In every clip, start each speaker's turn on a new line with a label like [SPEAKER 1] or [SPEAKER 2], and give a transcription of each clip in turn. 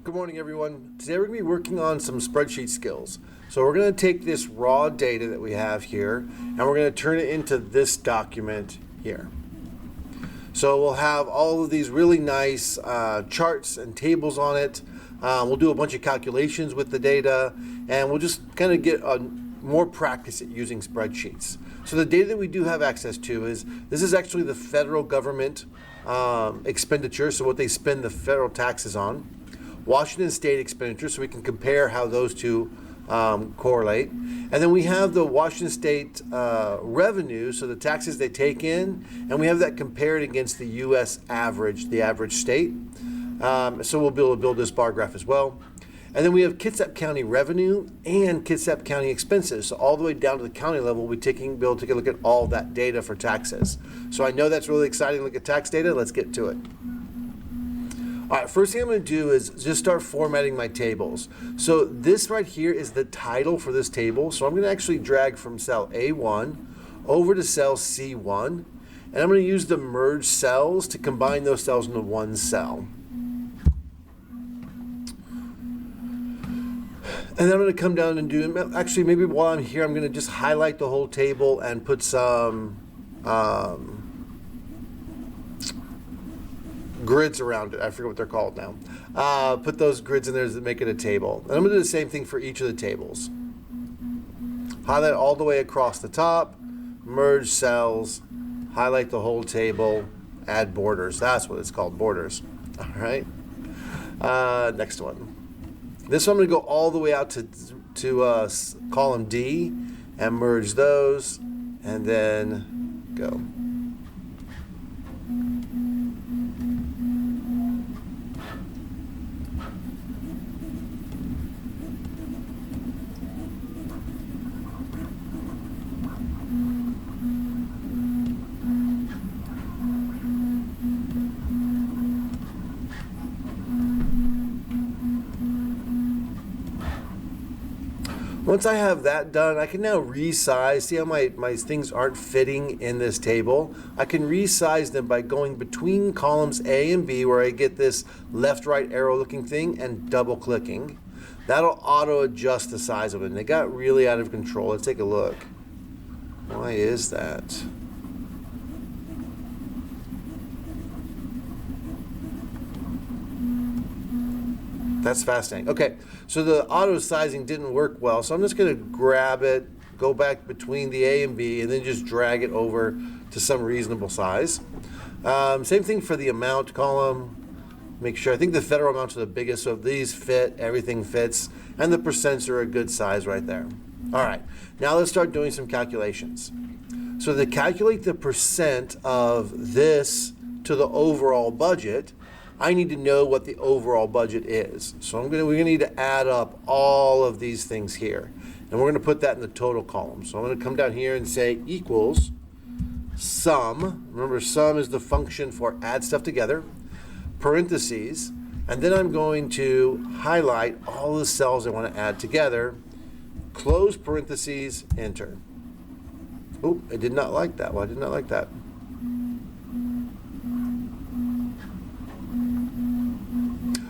[SPEAKER 1] Good morning, everyone. Today we're going to be working on some spreadsheet skills. So we're going to take this raw data that we have here and we're going to turn it into this document here. So we'll have all of these really nice charts and tables on it. We'll do a bunch of calculations with the data and we'll just kind of get more practice at using spreadsheets. So the data that we do have access to this is actually the federal government expenditure, so what they spend the federal taxes on. Washington state expenditure, so we can compare how those two correlate. And then we have the Washington state revenue, so the taxes they take in, and we have that compared against the U.S. average, the average state. So we'll be able to build this bar graph as well. And then we have Kitsap County revenue and Kitsap County expenses. So all the way down to the county level, we'll be able to take a look at all that data for taxes. So I know that's really exciting to look at tax data. Let's get to it. All right, first thing I'm going to do is just start formatting my tables. So this right here is the title for this table. So I'm going to actually drag from cell A1 over to cell C1. And I'm going to use the merge cells to combine those cells into one cell. And then I'm going to come down and do, actually maybe while I'm here, I'm going to just highlight the whole table and put some grids around it. I forget what they're called now. Put those grids in there to make it a table. And I'm going to do the same thing for each of the tables. Highlight all the way across the top, merge cells, highlight the whole table, add borders. That's what it's called, borders. All right. Next one. This one I'm going to go all the way out to column D and merge those and then go. Once I have that done, I can now resize. See how my things aren't fitting in this table? I can resize them by going between columns A and B where I get this left-right arrow looking thing and double clicking. That'll auto adjust the size of it. And they got really out of control. Let's take a look. Why is that? That's fascinating. Okay, so the auto sizing didn't work well, so I'm just going to grab it, go back between the A and B, and then just drag it over to some reasonable size. Same thing for the amount column. Make sure, I think the federal amounts are the biggest, so if these fit, everything fits, and the percents are a good size right there. All right, now let's start doing some calculations. So to calculate the percent of this to the overall budget, I need to know what the overall budget is. So we're gonna need to add up all of these things here. And we're gonna put that in the total column. So I'm gonna come down here and say equals sum. Remember, sum is the function for add stuff together, parentheses, and then I'm going to highlight all the cells I wanna add together, close parentheses, enter. Oh, I did not like that. Well, I did not like that.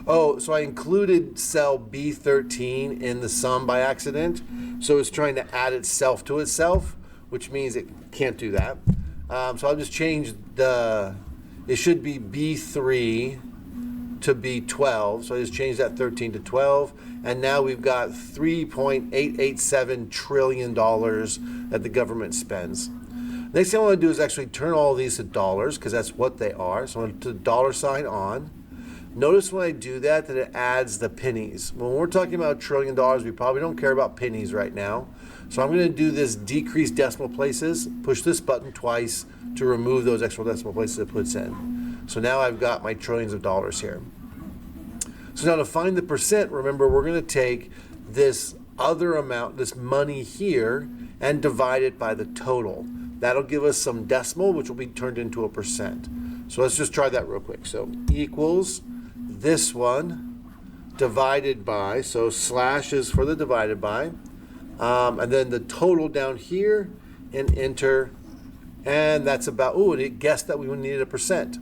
[SPEAKER 1] Oh, so I included cell B13 in the sum by accident. So it's trying to add itself to itself, which means it can't do that. So I'll just change it should be B3 to B12. So I just changed that 13 to 12. And now we've got $3.887 trillion that the government spends. Next thing I want to do is actually turn all these to dollars because that's what they are. So I'm going to put $sign on. Notice when I do that it adds the pennies. When we're talking about $1 trillion, we probably don't care about pennies right now. So I'm going to do this decrease decimal places, push this button twice to remove those extra decimal places it puts in. So now I've got my trillions of dollars here. So now to find the percent, remember we're going to take this other amount, this money here, and divide it by the total. That'll give us some decimal, which will be turned into a percent. So let's just try that real quick. So equals this one divided by, so slash is for the divided by, and then the total down here and enter, and that's about, and it guessed that we needed a percent.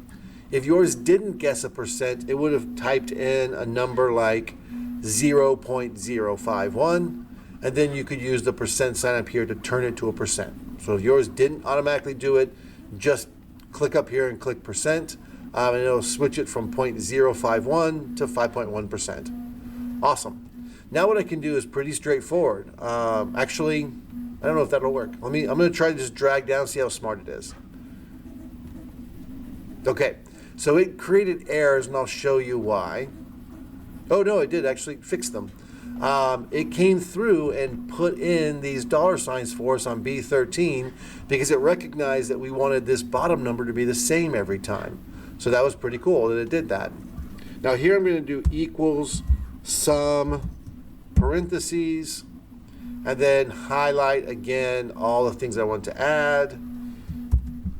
[SPEAKER 1] If yours didn't guess a percent, it would have typed in a number like 0.051, and then you could use the percent sign up here to turn it to a percent. So if yours didn't automatically do it, just click up here and click percent, and it'll switch it from 0.051 to 5.1%. Awesome. Now what I can do is pretty straightforward. Actually, I don't know if that'll work. I'm going to try to just drag down, see how smart it is. Okay, so it created errors, and I'll show you why. Oh no, it did actually fix them. It came through and put in these dollar signs for us on B13 because it recognized that we wanted this bottom number to be the same every time. So that was pretty cool that it did that. Now here I'm going to do equals sum parentheses and then highlight again all the things I want to add,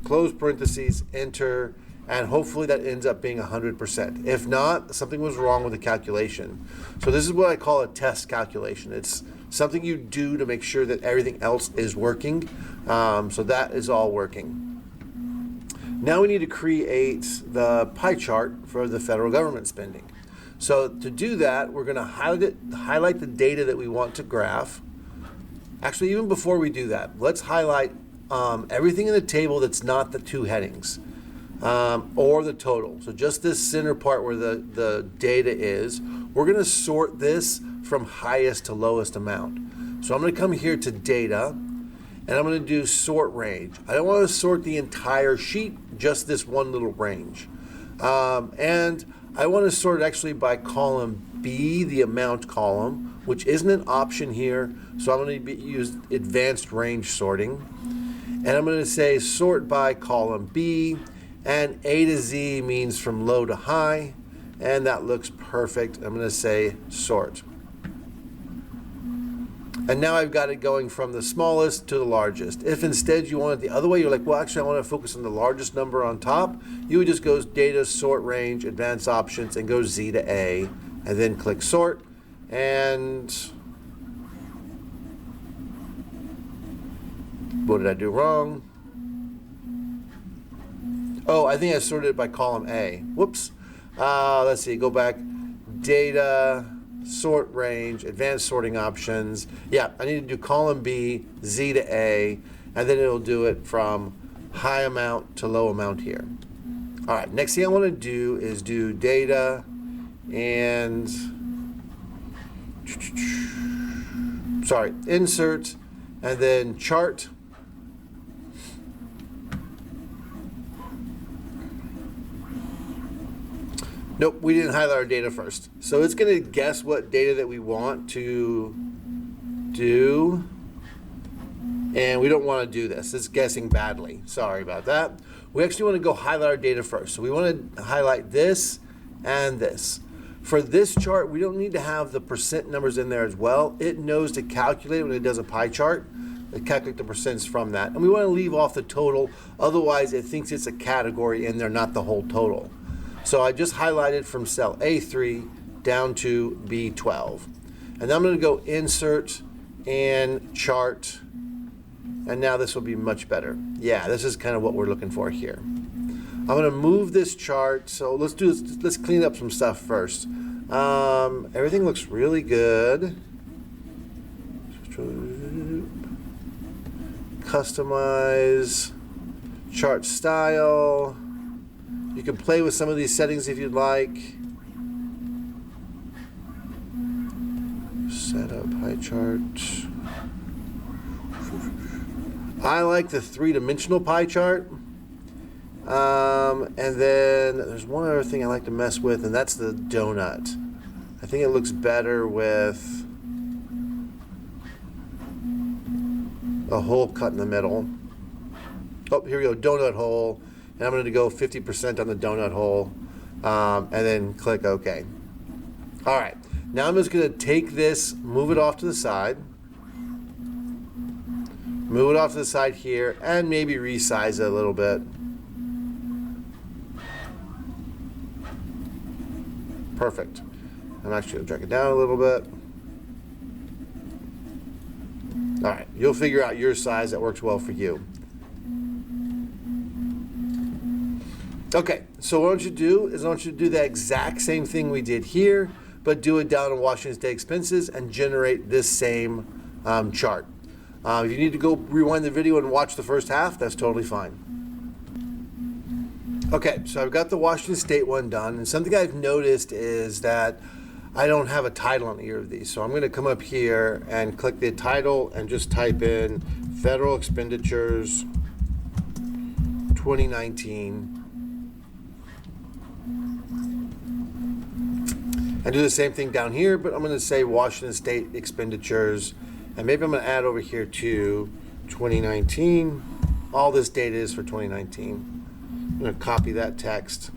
[SPEAKER 1] close parentheses, enter, and hopefully that ends up being 100%. If not, something was wrong with the calculation. So this is what I call a test calculation. It's something you do to make sure that everything else is working. So that is all working. Now we need to create the pie chart for the federal government spending. So to do that, we're going to highlight the data that we want to graph. Actually, even before we do that, let's highlight everything in the table that's not the two headings. Or the total. So just this center part where the data is, we're going to sort this from highest to lowest amount. So I'm going to come here to data, and I'm going to do sort range. I don't want to sort the entire sheet, just this one little range. And I want to sort it actually by column B, the amount column, which isn't an option here. So I'm going to use advanced range sorting. And I'm going to say sort by column B. And A to Z means from low to high, and that looks perfect. I'm going to say sort. And now I've got it going from the smallest to the largest. If instead you want it the other way, you're like, well, actually I want to focus on the largest number on top, you would just go data, sort range, advanced options, and go Z to A, and then click sort. And what did I do wrong? Oh, I think I sorted it by column A. Whoops. Let's see, go back. Data, sort range, advanced sorting options. Yeah, I need to do column B, Z to A, and then it'll do it from high amount to low amount here. All right, next thing I want to do is do data and, insert, and then chart. Nope, we didn't highlight our data first. So it's going to guess what data that we want to do. And we don't want to do this. It's guessing badly. Sorry about that. We actually want to go highlight our data first. So we want to highlight this and this. For this chart, we don't need to have the percent numbers in there as well. It knows to calculate when it does a pie chart. It calculates the percents from that. And we want to leave off the total. Otherwise, it thinks it's a category and they're not the whole total. So I just highlighted from cell A3 down to B12. And then I'm going to go insert and chart. And now this will be much better. Yeah, this is kind of what we're looking for here. I'm going to move this chart. So let's do this. Let's clean up some stuff first. Everything looks really good. Customize chart style. You can play with some of these settings if you'd like. Set up pie chart. I like the three-dimensional pie chart. And then there's one other thing I like to mess with, and that's the donut. I think it looks better with a hole cut in the middle. Oh, here we go, donut hole. And I'm going to go 50% on the donut hole, and then click OK. All right, now I'm just going to take this, move it off to the side, move it off to the side here, and maybe resize it a little bit. Perfect. I'm actually going to drag it down a little bit. All right, you'll figure out your size that works well for you. Okay, so what I want you to do is I want you to do the exact same thing we did here, but do it down in Washington State expenses and generate this same chart. If you need to go rewind the video and watch the first half, that's totally fine. Okay, so I've got the Washington State one done, and something I've noticed is that I don't have a title on either of these. So I'm going to come up here and click the title and just type in Federal Expenditures 2019. And do the same thing down here, but I'm going to say Washington State expenditures, and maybe I'm going to add over here to 2019. All this data is for 2019. I'm going to copy that text,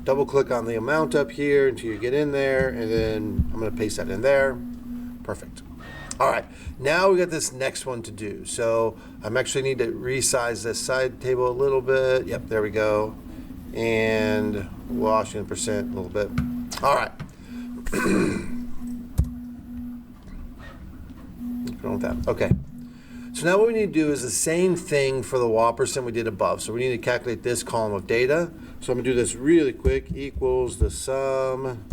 [SPEAKER 1] double click on the amount up here until you get in there, and then I'm going to paste that in there. Perfect. All right, now we got this next one to do. So I'm actually need to resize this side table a little bit. Yep, there we go. And Washington percent a little bit. All right. What's wrong with that? Okay. So now what we need to do is the same thing for the % we did above. So we need to calculate this column of data. So I'm going to do this really quick. Equals the sum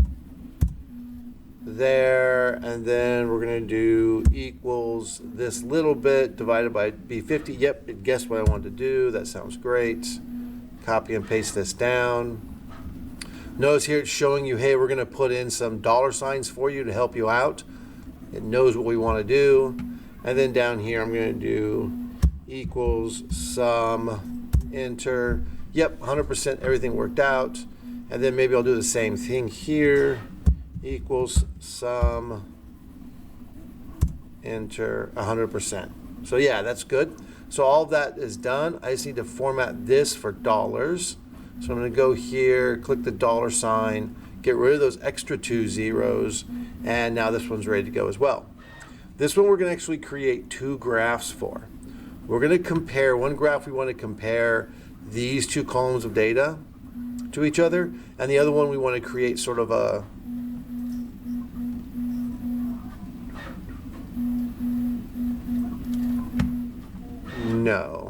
[SPEAKER 1] there, and then we're going to do equals this little bit divided by B50. Yep, it guessed what I wanted to do. That sounds great. Copy and paste this down. Notice here it's showing you, hey, we're going to put in some $signs for you to help you out. It knows what we want to do. And then down here I'm going to do equals sum, enter. Yep, 100% everything worked out. And then maybe I'll do the same thing here. Equals sum, enter, 100%. So yeah, that's good. So all of that is done. I just need to format this for dollars. So I'm going to go here, click the $sign, get rid of those extra 2 zeros, and now this one's ready to go as well. This one we're going to actually create 2 graphs for. We're going to compare, one graph we want to compare these 2 columns of data to each other, and the other one we want to create sort of a no.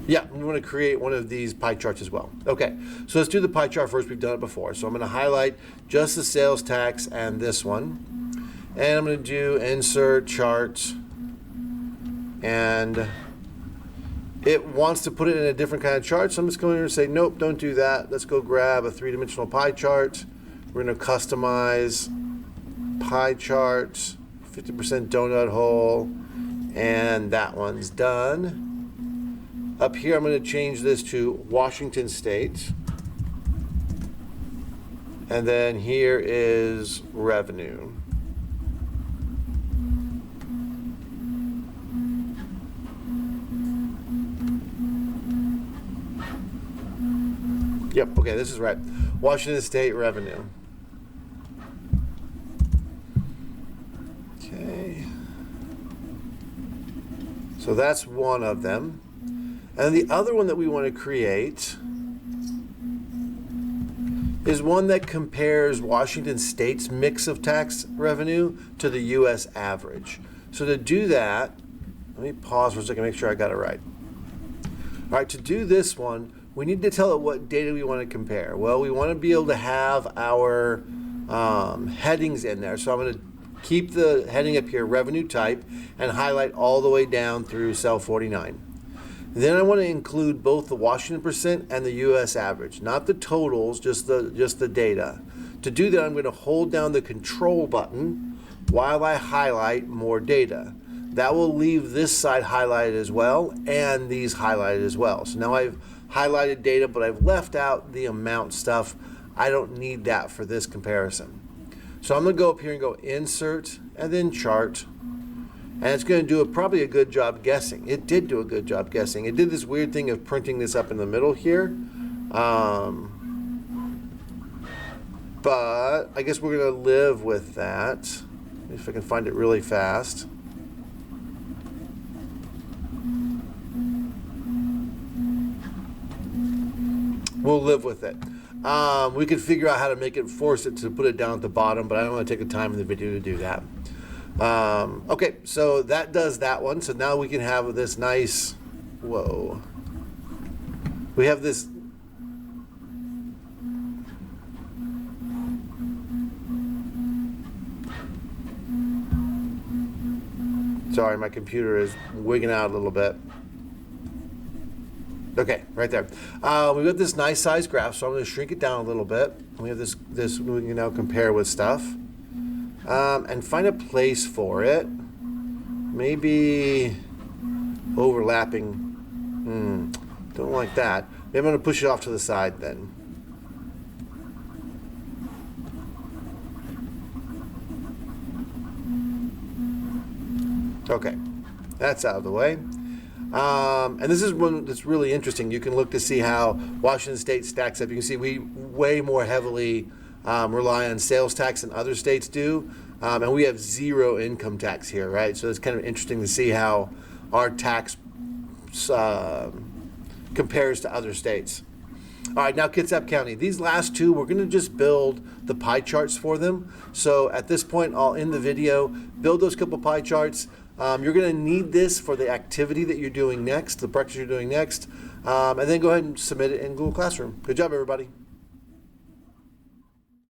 [SPEAKER 1] Yeah, we want to create one of these pie charts as well. Okay, so let's do the pie chart first. We've done it before. So I'm going to highlight just the sales tax and this one. And I'm going to do insert chart. And it wants to put it in a different kind of chart. So I'm just going to say, nope, don't do that. Let's go grab a 3-dimensional pie chart. We're going to customize pie chart, 50% donut hole. And that one's done. Up here, I'm going to change this to Washington State. And then here is revenue. Yep, okay, this is right. Washington State revenue. Okay. So that's one of them. And the other one that we want to create is one that compares Washington State's mix of tax revenue to the U.S. average. So to do that, let me pause for a second, make sure I got it right. All right, to do this one, we need to tell it what data we want to compare. Well, we want to be able to have our headings in there. So I'm going to keep the heading up here, revenue type, and highlight all the way down through cell 49. Then I want to include both the Washington percent and the U.S. average, not the totals, just the data. To do that, I'm going to hold down the control button while I highlight more data. That will leave this side highlighted as well and these highlighted as well. So now I've highlighted data, but I've left out the amount stuff. I don't need that for this comparison. So I'm going to go up here and go insert and then chart. And it's going to do probably a good job guessing. It did do a good job guessing. It did this weird thing of printing this up in the middle here. But I guess we're going to live with that. If I can find it really fast. We'll live with it. We could figure out how to force it to put it down at the bottom, but I don't want to take the time in the video to do that. Okay, so that does that one. So now we can have this nice, whoa. We have this, sorry, my computer is wigging out a little bit. Okay, right there. We've got this nice size graph, so I'm going to shrink it down a little bit. We have this we can now compare with stuff. And find a place for it. Maybe overlapping. Don't like that. Maybe I'm going to push it off to the side then. Okay, that's out of the way. And this is one that's really interesting. You can look to see how Washington State stacks up. You can see we way more heavily rely on sales tax than other states do. And we have zero income tax here, right? So it's kind of interesting to see how our tax compares to other states. All right, now Kitsap County. These last two, we're going to just build the pie charts for them. So at this point, I'll end the video, build those couple pie charts. You're going to need this for the activity that you're doing next, the practice you're doing next, and then go ahead and submit it in Google Classroom. Good job, everybody.